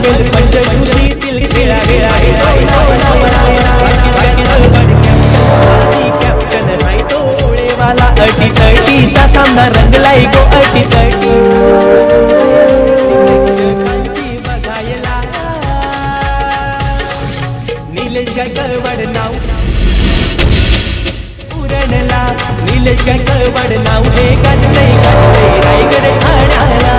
अरविंद पंचकृषीतील खेळा कॅप्टन हाय तो ओळेवाला अटीतटीचा सामना रंगलाय गो अटीतटी बघायला निलेश गायकवाड नाव पुरणला निलेश गायकवाड नाव हे गाजलंय रायगड ठाण्याला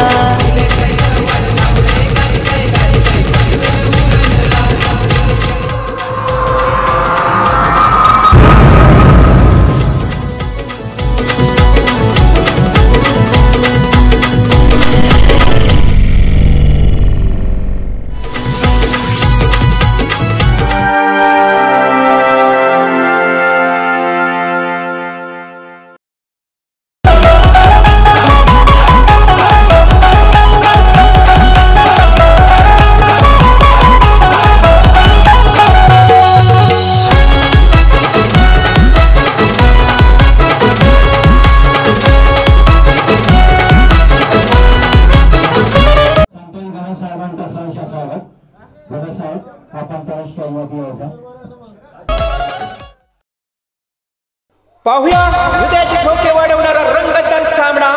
पाहूया हृदयाचे ठोके वाढवणारा रंगतदार सामना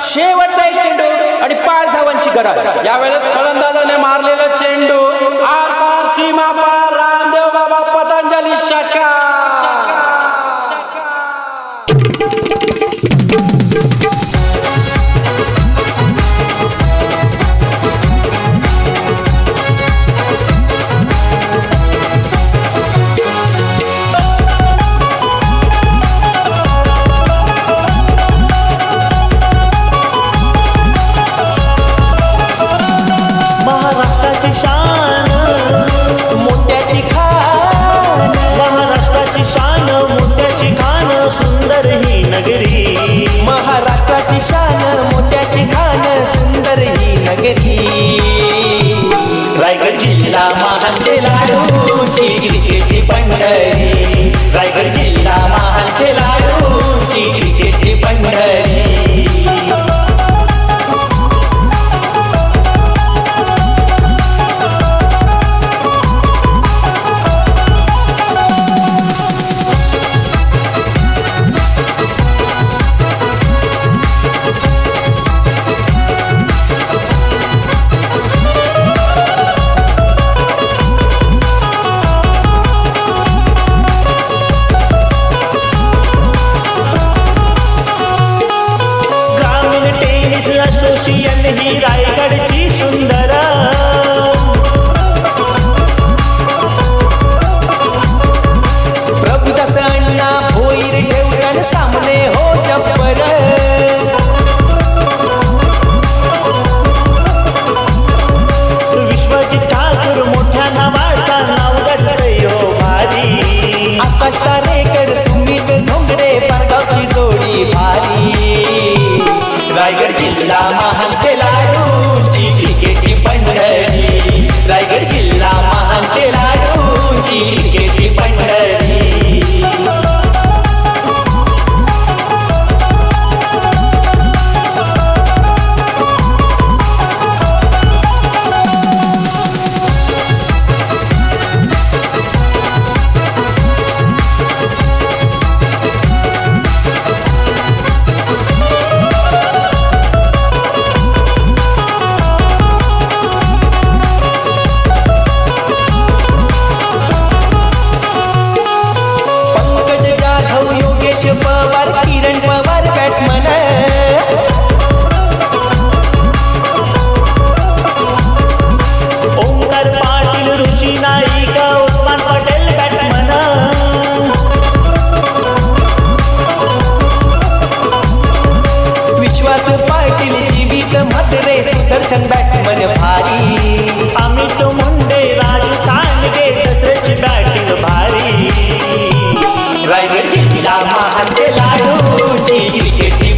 शेवटचा एक चेंडू आणि 5 धावांची गरज यावेळेस फलंदाजाने मारलेला चेंडू आर सीमा पार रामदेव बाबा पतंजली षटकार महाराष्ट्राची शान मोत्याची खान सुंदर ही नगरी रायगड जिल्हा महान खेळाडूची क्रिकेटची पंढरी रायगड जिल्हा महान खेळाडूची क्रिकेटची पंढरी ही रायगडची सुंदर प्रभुदास अण्णा भोईर ठेवताना सामने हो जब्बर विश्वजित ठाकूर मोठ्या नावाचा नाव गजरे हो भारी आकाश तारेकर सुमित धोंगडे पारगावची जोडी भारी रायगड जिल्हा महान खेळाडूची क्रिकेटची पंढरी रायगड जिल्हा महान खेळाडूची क्रिकेटची पंढरी पवार किरण पवार बॅट्समन ओंकार पाटील ऋषी नाईक उस्मान पटेल बॅट्समन विश्वास पाटील जीवित म्हात्रे सुदर्शन बॅट्समन भारी अमित मुंडे राजू सांडगे दसऱ्याची बॅटिंग भारी रायगड जिल्हा महान खेळाडूची क्रिकेटची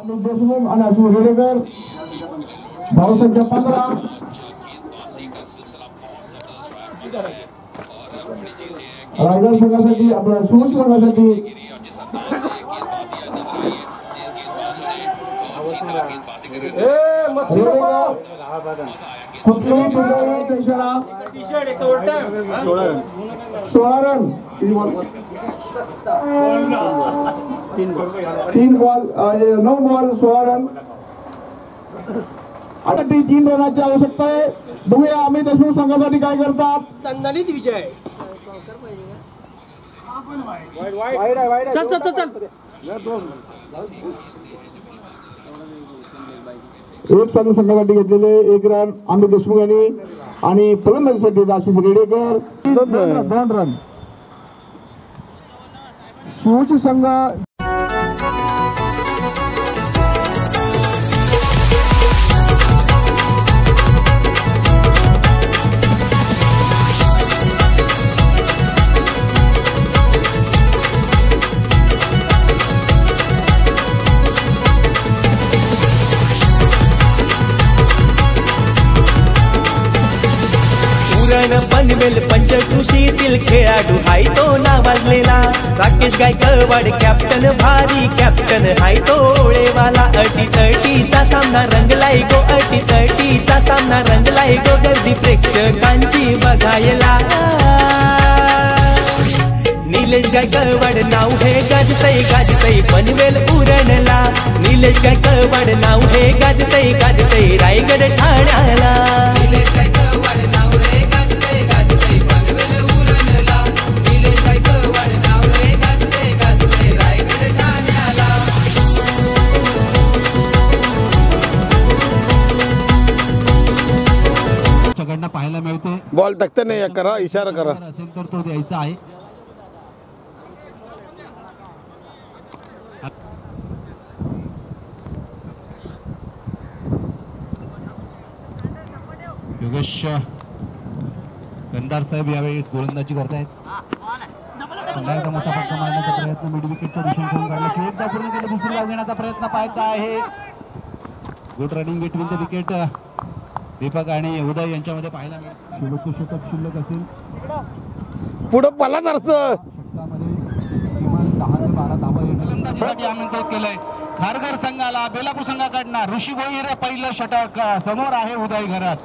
अमित देशमुख आणि अश्विन रेडेकर धावसंख्या 15 रायगड संघासाठी आपल्या शिवूर संघासाठी कुठलीही इशारा 16 रन 3 बॉल 9 बॉल 16 रन आता 3 रनाची आवश्यकता आहे. बघूया अमित देशमुख संघासाठी काय करतात. दणदणीत विजय. एक साधू संघासाठी घेतलेले 1 रन अमित देशमुख यांनी आणि फलंदाजीसाठी आशिष रेडेकर 2 रन. शिवची संघ पनवेल पंचकृषीतील खेळाडू हाय तो नावाजलेला राकेश गायकवाड कॅप्टन भारी कॅप्टन हाय तो ओळेवाला. अटीतटीचा सामना रंगलाय गो अटीतटीचा सामना रंगलाय गो गर्दी प्रेक्षकांची बघायला. निलेश गायकवाड नाव हे गाजतय पनवेल उरणला. निलेश गायकवाड नाव हे गाजतय रायगड ठाण्याला. निलेश गायकवाड नाव हे गाजतय पनवेल उरणला. निलेश गायकवाड नाव हे गाजतय रायगड ठाण्याला. कडनं पाहायला मिळते. बॉल तख्त नाही करा इशारा करा असेल तर तो द्यायचा आहे. योगेश गंधार साहेब यावेळी गोलंदाजी करतायत. संघाचा मोठा फटका मारण्याचा प्रयत्न मिड विकेटच्या दिशेने घेऊन काढला. एकदा पूर्ण केलं दुसरी डाव घेण्याचा प्रयत्न पाहायचा आहे. Good running between the wicket Deepak आणि उदय यांच्यामध्ये पाहायला मिळेल. शेवटचं षटक शिल्लक असेल. पुढं पला जरसं षटकामध्ये किमान 10 ते 12 धावा गोलंदाजीसाठी आमंत्रित केलंय. खारघर संघाला बेलापूर संघाकडनं ऋषी भोईर पहिलं षटक. समोर आहे उदय घरात.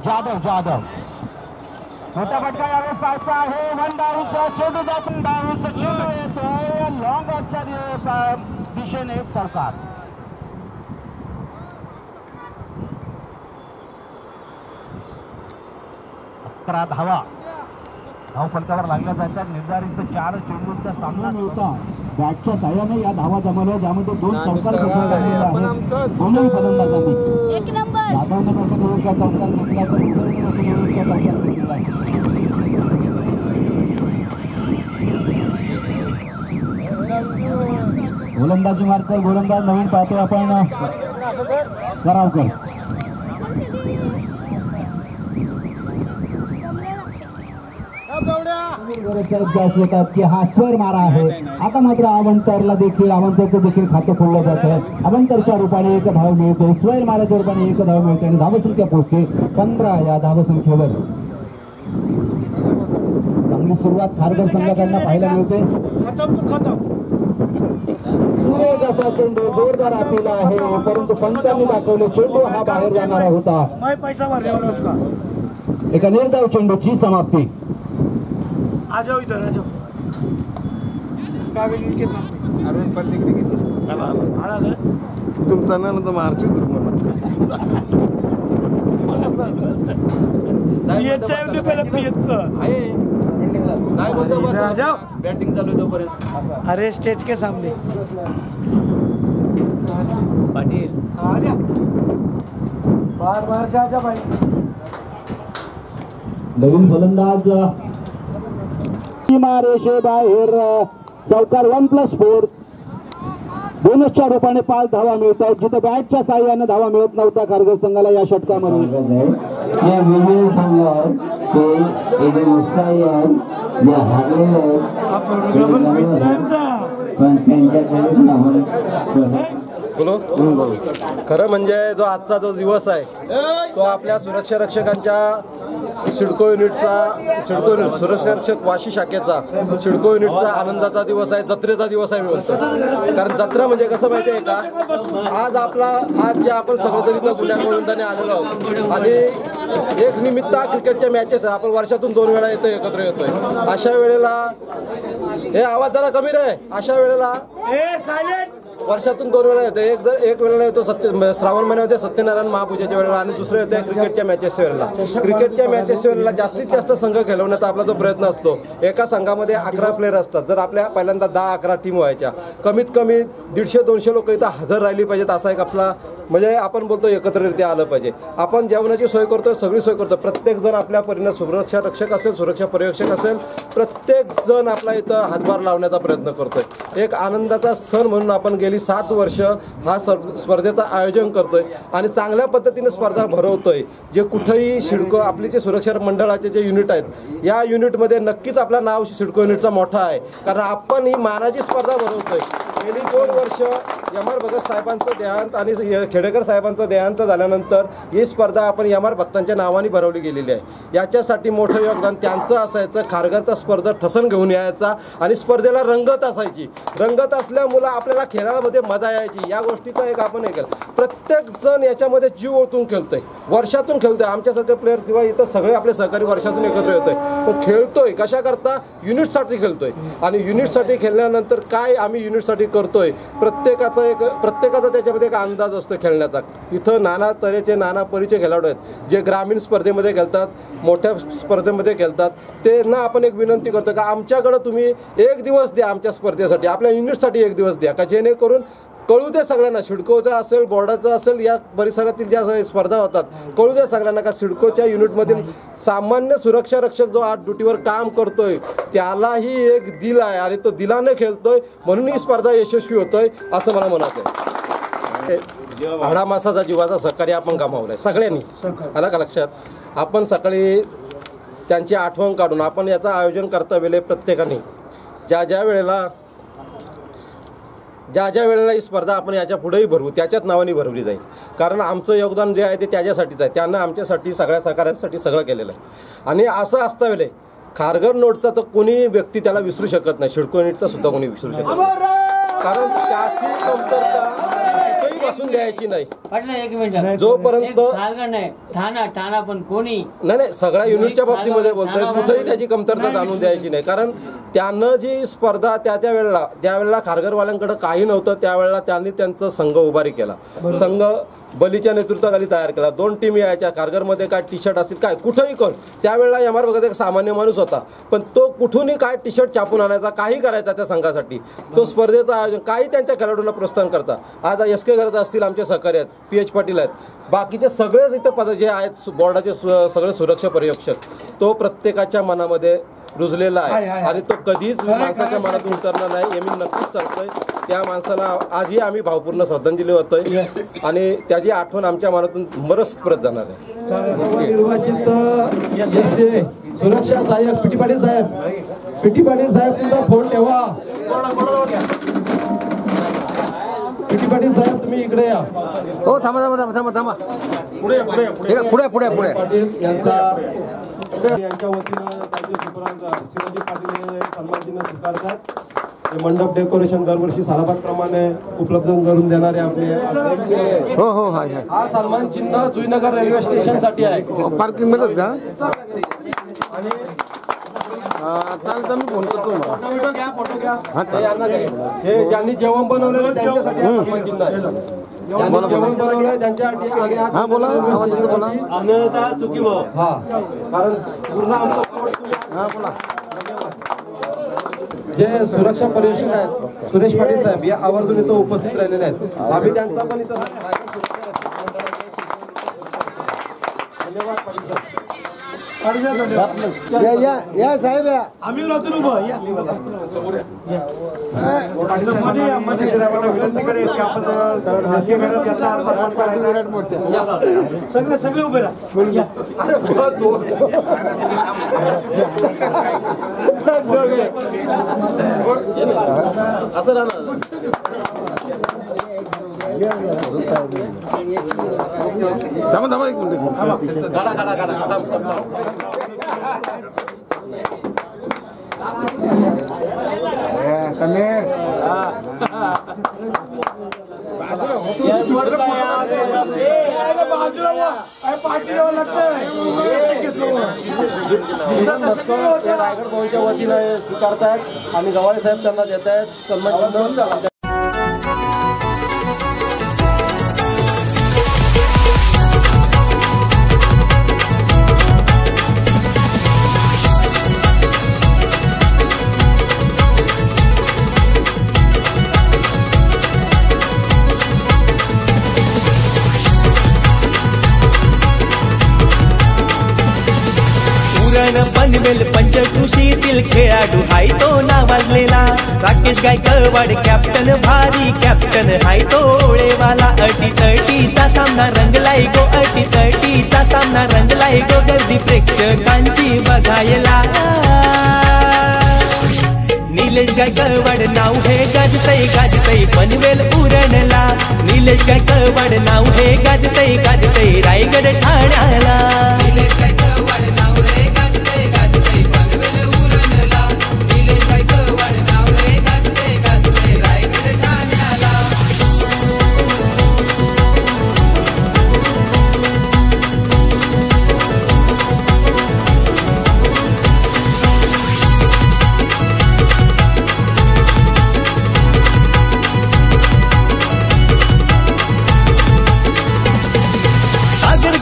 जाधव मोठा फटका यावेळेस पाहायचा आहे. 1 डाऊनचा चेंडू जातो. डाऊनचा चेंडू येतोय लॉंग ऑफच्या दिशेने सरकार. धावा धावफलकावर लागल्या जातात. निर्धारित 4 चेंडूंचा सामना होता. बॅटच्या साह्याने या धावा जमवल्या ज्यामध्ये 2 चौकार दोन्ही फलंदाजांनी गोलंदाजी मारतोय. गोलंदाज नवीन पाहतोय आपण करावकर. की हा स्वर मारा आहे. आता मात्र अवंतरला देखील खातं खोललं जात आहे. अवंतरच्या रूपाने 1 धाव मिळते. स्वर माराच्या रूपाने 1 धाव मिळते आणि धावसंख्या पोहोचते 15 या धावसंख्येवर. चांगली सुरुवात खारघर संघाकडनं पाहायला मिळते. सूर्यचा चेंडू जोरदार आलेला आहे परंतु पंचांनी दाखवले चेंडू हा बाहेर जाणारा होता. एका निर्धाव चेंडूची समाप्ती. आ जाओ इधर आ जाओ. कावेरी के सामने अरे प्रतिक्रिया किती आला ना तुमचा ना तर मारची बॅटिंग चालू तोपर्यंत. अरे स्टेज के सामने पाटील बार से आजा भाई. नवीन फलंदाज रेषे बाहेर चौकार 1+4 बोनसच्या रूपाने 5 धावा मिळत आहेत. जिथे बॅटच्या साह्याने धावा मिळत नव्हता खारघर संघाला या षटकामध्ये. बोलो खरं म्हणजे जो आजचा जो दिवस आहे तो आपल्या सुरक्षा रक्षकांच्या सिडको युनिटचा सुरक्षा रक्षक वाशी शाखेचा सिडको युनिटचा आनंदाचा दिवस आहे, जत्रेचा दिवस आहे मी म्हणतो. कारण जत्रा म्हणजे कसं माहिती आहे का, आज जे आपण सगळेजण गुन्ह्यागोविंदाने आलेलो आहोत आणि एक निमित्त क्रिकेटच्या मॅचेस आहे, आपण वर्षातून 2 वेळा येतोय, एकत्र येतोय. अशा वेळेला हे आवाज जरा कमी रे, अशा वेळेला वर्षातून 2 वेळा येतो. एक वेळेला येतो श्रावण महिन्यामध्ये सत्यनारायण महापूजेच्या वेळेला आणि दुसरं येतं क्रिकेटच्या मॅचेसच्या वेळेला. क्रिकेटच्या मॅचेसच्या वेळेला जास्तीत जास्त संघ खेळवण्याचा आपला जो प्रयत्न असतो. एका संघामध्ये 11 प्लेयर असतात. जर आपल्या पहिल्यांदा 10-11 टीम व्हायच्या, कमीत कमी 150-200 लोक इथं हजर राहिली पाहिजेत. असा एक आपला म्हणजे आपण बोलतो एकत्ररित्या आलं पाहिजे. आपण जेवणाची सोय करतोय, सगळी सोय करतो. प्रत्येक जण आपल्या परीने सुरक्षा रक्षक असेल, सुरक्षा पर्यवेक्षक असेल, प्रत्येक जण आपला इथं हातभार लावण्याचा प्रयत्न करतोय. एक आनंदाचा सण म्हणून आपण गेली 7 वर्ष हा स्पर्धेचं आयोजन करतोय आणि चांगल्या पद्धतीने स्पर्धा भरवतोय. जे कुठेही सिडको आपली जे सुरक्षा मंडळाचे जे युनिट आहेत, या युनिटमध्ये नक्कीच आपलं नाव सिडको युनिटचा मोठा आहे. कारण आपण ही मानाची स्पर्धा भरवतोय. गेली 2 वर्ष एम.आर. भगत साहेबांचं देहांत आणि खेडेकर साहेबांचं देहांत झाल्यानंतर ही स्पर्धा आपण एम.आर. भक्तांच्या नावाने भरवली गेलेली आहे. याच्यासाठी मोठं योगदान त्यांचं असायचं. खारघरचा स्पर्धा ठसन घेऊन यायचा आणि स्पर्धेला रंगत असायची. रंगत असल्यामुळं आपल्याला खेळामध्ये मजा यायची. या गोष्टीचा एक आपण हे केलं. प्रत्येक जण याच्यामध्ये जीव ओतून खेळतोय, वर्षातून खेळतोय. आमच्यासारखे प्लेयर किंवा इतर सगळे आपले सहकारी वर्षातून एकत्र येतोय. पण खेळतोय कशा करता, युनिटसाठी खेळतोय. आणि युनिटसाठी खेळल्यानंतर काय आम्ही युनिटसाठी करतोय, प्रत्येकाचा त्याच्यामध्ये एक अंदाज असतो खेळण्याचा. इथं नाना तऱ्हेचे नाना परीचे खेळाडू आहेत जे ग्रामीण स्पर्धेमध्ये खेळतात, मोठ्या स्पर्धेमध्ये खेळतात. त्यांना आपण एक विनंती करतो का आमच्याकडं तुम्ही 1 दिवस द्या आमच्या स्पर्धेसाठी, आपल्या युनिटसाठी 1 दिवस द्या, का जेणेकरून कळू दे सगळ्यांना. सिडकोचा असेल, बोर्डाचा असेल, या परिसरातील ज्या स्पर्धा होतात कळू दे सगळ्यांना का सिडकोच्या युनिटमधील सामान्य सुरक्षा रक्षक जो आज ड्युटीवर काम करतोय त्यालाही एक दिल आहे आणि तो दिलाने खेळतोय म्हणून ही स्पर्धा यशस्वी होतोय असं मला म्हणायचं आहे. हाडामासाचा जीवाचा सहकार्य आपण गमावलाय सगळ्यांनी. आला का लक्षात? आपण सकाळी त्यांची आठवण काढून आपण याचं आयोजन करता वेळे प्रत्येकाने ज्या वेळेला ही स्पर्धा आपण याच्या पुढेही भरवू, त्याच्याच नावाने भरवली जाईल. कारण आमचं योगदान जे आहे ते त्याच्यासाठीच आहे. त्यांना आमच्यासाठी सगळ्या सहकाऱ्यांसाठी सगळं केलेलं आहे. आणि असं असता वेळे खारघर नोटचा तर कोणी व्यक्ती त्याला विसरू शकत नाही, सिडको युनिटचा सुद्धा कोणी विसरू शकत नाही. कारण त्याची कमतरता कुठेही बसून द्यायची नाही. एक मिनिट, जोपर्यंत ठाणा पण कोणी नाही सगळ्या युनिटच्या बाबतीमध्ये बोलतोय, कुठेही त्याची कमतरता जाणून द्यायची नाही. कारण त्यानं जी स्पर्धा ज्या वेळेला खारघरवाल्यांकडे काही नव्हतं त्यावेळेला त्यांनी त्यांचा संघ उभारी केला. संघ बलीच्या नेतृत्वाखाली तयार केला. 2 टीम यायच्या. खारघरमध्ये काय टी शर्ट असतील काय कुठंही कोण त्यावेळेला एम.आर. बघत एक सामान्य माणूस होता, पण तो कुठूनही काय टी शर्ट छापून आणायचा, काही करायचा त्या संघासाठी. तो स्पर्धेचं आयोजन काही त्यांच्या खेळाडूंना प्रोत्साहन करता. आज एस.के. करत असतील आमचे सहकारी आहेत, पी.एच. पाटील आहेत, बाकीचे सगळेच इथं पद जे आहेत बोर्डाचे सगळे सुरक्षा पर्यवेक्षक, तो प्रत्येकाच्या मनामध्ये रुजलेला आहे आणि तो कधीच माणसाच्या मनातून उतरणार नाही हे मी नक्कीच सांगतोय. त्या माणसाला आजही आम्ही भावपूर्ण श्रद्धांजली वाहतोय आणि त्याची आठवण आमच्या मनातून बरंच परत जाणार आहे. निर्वाचित सुरक्षा सहाय्यक पीटी पाटील साहेब तुमचा फोन ठेवा. पीटी पाटील साहेब तुम्ही इकडे या. हो थांबा पुढे पाटील यांच्या वतीनं त्यांचे सुपुरांचा शिवाजी पाटील सन्मान चिन्ह स्वीकारतात. हे मंडप डेकोरेशन दरवर्षी सालाबादप्रमाणे उपलब्ध करून देणारे आपले हो हाय. हा सन्मान चिन्ह जुईनगर रेल्वे स्टेशन साठी आहे. पार्किंग मध्ये का? आणि चालतं मी फोन करतो मला. फोटो घ्या. हे ज्यांनी जेवण बनवलेलं त्यांच्यासाठी सन्मान चिन्ह आहे. जेवण बनवलं त्यांच्यासाठी. हा बोला, आवाज बोला. अन्नदा सुखी भाव. हा कारण पूर्ण हा बोला. जे सुरक्षा पर्यवेक्षक आहेत सुरेश पाटील साहेब या आवर्जून इथं उपस्थित राहिलेले आहेत. आम्ही त्यांचा पण इथं धन्यवाद पाटील साहेब. या साहेब या आम्ही राहतो उभं या विनंती करेल की आपण सगळे उभे राहा. असं राहणार. थांबा एक मिनिट. समीर रायगड भाऊच्या वतीनं स्वीकारतायत आणि गवाळे साहेब त्यांना देत आहेत सन्मान. पनवेल पंचकृषीतील खेळाडू हाय तो नावाजलेला राकेश गायकवाड कॅप्टन भारी कॅप्टन हाय तो ओळेवाला. अटीतटीचा सामना रंगलाय गो अटीतटीचा सामना रंगलाय गो गर्दी प्रेक्षकांची बघायला. निलेश गायकवाड नाव हे गाजतय पनवेल उरणला. निलेश गायकवाड नाव हे गाजतय रायगड ठाण्याला.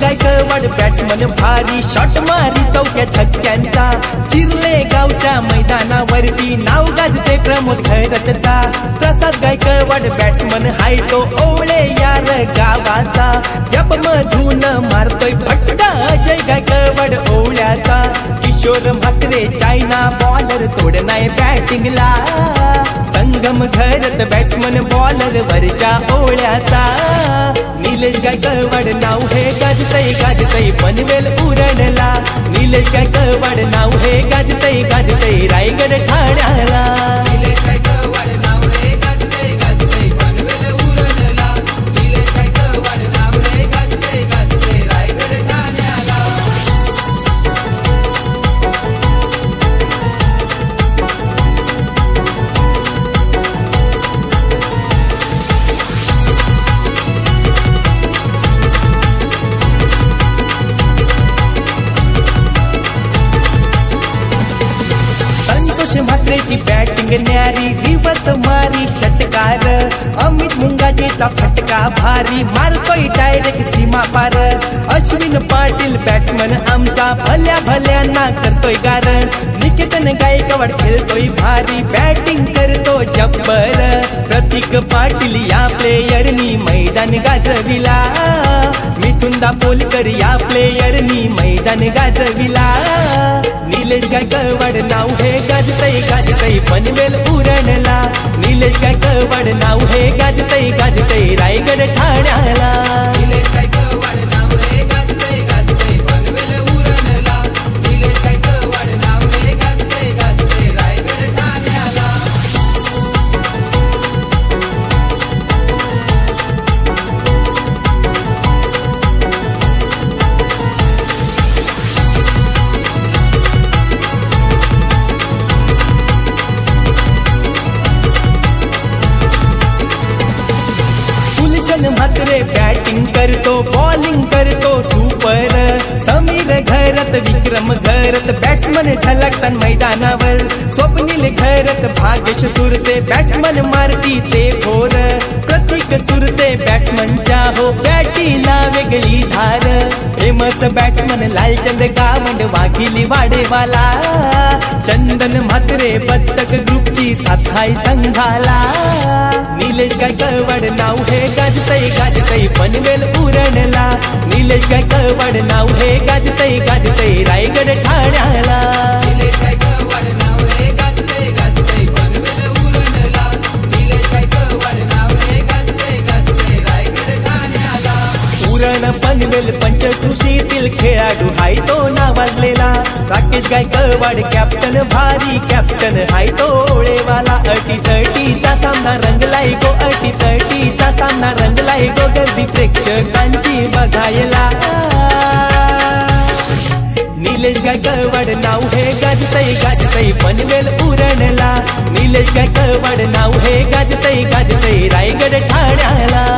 गायकवाड बॅट्समन भारी शॉट मारी चौक्या छक्क्यांचा. चिरले गावच्या मैदानावरती नाव गाजते प्रमोद खैरतचा. प्रसाद गायकवाड बॅट्समन हाय तो ओळे यार गावाचा. गप मधून मारतोय फटका अजय गायकवाड ओळ्याचा. किशोर म्हात्रे चायना बॉलर तोडनाय बॅटिंगला. संगम खैरत बॅट्समन बॉलर वरच्या ओळ्याचा. निलेश गायकवाड नाव हे गाजतय पनवेल उरणला. निलेश गायकवाड नाव हे गाजतय रायगड ठाण्याला. म्हात्रेची बॅटिंग न्यारी दिवस मारी षटकार. अमित मुंगाजेचा फटका भारी मारतोय डायरेक्ट सीमा पार. अश्विन पाटील बॅट्समन आमचा भल्या भल्यांना करतोय गार. निकेतन गायकवाड खेळतोय भारी बॅटिंग करतो जब्बर. प्रतीक पाटील या प्लेयरनी मैदान गाजविला. मिथुन दापोलकर या प्लेयरनी मैदान गाजविला. निलेश गायकवाड नाव हे गाजतय पनवेल उरणला. निलेश गायकवाड नाव हे गाजतय रायगड ठाण्याला. म्हात्रे बॅटिंग करतो बॉलिंग करतो सुपर. समीर घरत विक्रम घरत बॅट्समन झलकतात मैदानावर. स्वप्नील घरत भाग्यश सुरते बॅट्समन मारती ते भोर. प्रतीक सुरते बॅट्समनच्या हो बॅटीला वेगळी धार. फेमस बॅट्समन लालचंद गावंड वाघिली वाडेवाला. चंदन म्हात्रे बत्तक ग्रुपची साथ हाय संघाला. निलेश गायकवाड नाव हे गाजतय पनवेल उरणला. निलेश गायकवाड नाव हे गाजतय रायगड ठाण्याला. उरण पनवेल पंचकृषीतील खेळाडू हाय तो नावाजलेला राकेश गायकवाड कॅप्टन भारी कॅप्टन हाय तो ओळेवाला अटीतटीचा सामना रंगलाय गो अटीतटीचा सामना रंगलाय गो गर्दी प्रेक्षकांची बघायला निलेश गायकवाड नाव हे गाजतय पनवेल उरणला निलेश गायकवाड नाव हे गाजतय रायगड ठाण्याला